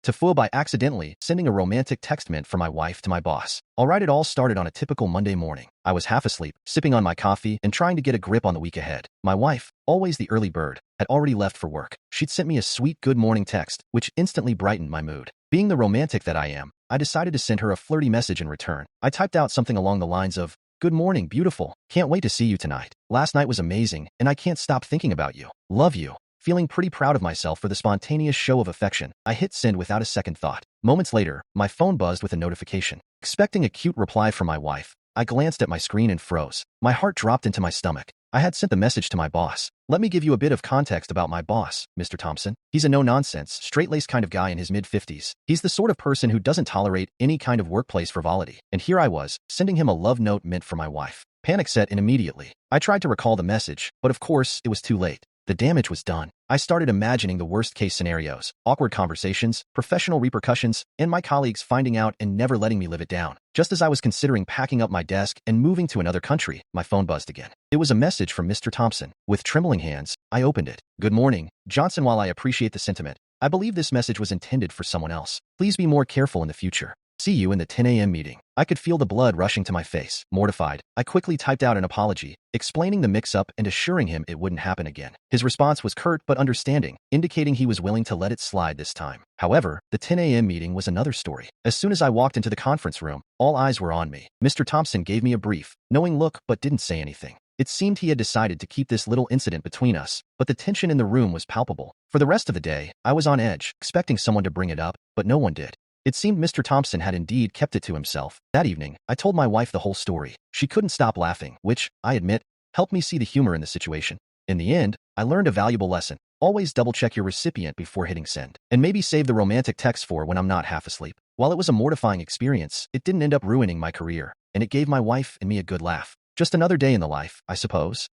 TIFU by accidentally sending a romantic text meant for my wife to my boss. Alright, it all started on a typical Monday morning. I was half asleep, sipping on my coffee and trying to get a grip on the week ahead. My wife, always the early bird, had already left for work. She'd sent me a sweet good morning text, which instantly brightened my mood. Being the romantic that I am, I decided to send her a flirty message in return. I typed out something along the lines of, "Good morning, beautiful. Can't wait to see you tonight. Last night was amazing, and I can't stop thinking about you. Love you." Feeling pretty proud of myself for the spontaneous show of affection, I hit send without a second thought. Moments later, my phone buzzed with a notification. Expecting a cute reply from my wife, I glanced at my screen and froze. My heart dropped into my stomach. I had sent the message to my boss. Let me give you a bit of context about my boss, Mr. Thompson. He's a no-nonsense, straight-laced kind of guy in his mid-50s. He's the sort of person who doesn't tolerate any kind of workplace frivolity. And here I was, sending him a love note meant for my wife. Panic set in immediately. I tried to recall the message, but of course, it was too late. The damage was done. I started imagining the worst-case scenarios, awkward conversations, professional repercussions, and my colleagues finding out and never letting me live it down. Just as I was considering packing up my desk and moving to another country, my phone buzzed again. It was a message from Mr. Thompson. With trembling hands, I opened it. "Good morning, Johnson. While I appreciate the sentiment, I believe this message was intended for someone else. Please be more careful in the future. See you in the 10 a.m. meeting." I could feel the blood rushing to my face. Mortified, I quickly typed out an apology, explaining the mix-up and assuring him it wouldn't happen again. His response was curt but understanding, indicating he was willing to let it slide this time. However, the 10 a.m. meeting was another story. As soon as I walked into the conference room, all eyes were on me. Mr. Thompson gave me a brief, knowing look but didn't say anything. It seemed he had decided to keep this little incident between us, but the tension in the room was palpable. For the rest of the day, I was on edge, expecting someone to bring it up, but no one did. It seemed Mr. Thompson had indeed kept it to himself. That evening, I told my wife the whole story. She couldn't stop laughing, which, I admit, helped me see the humor in the situation. In the end, I learned a valuable lesson. Always double-check your recipient before hitting send. And maybe save the romantic text for when I'm not half asleep. While it was a mortifying experience, it didn't end up ruining my career, and it gave my wife and me a good laugh. Just another day in the life, I suppose.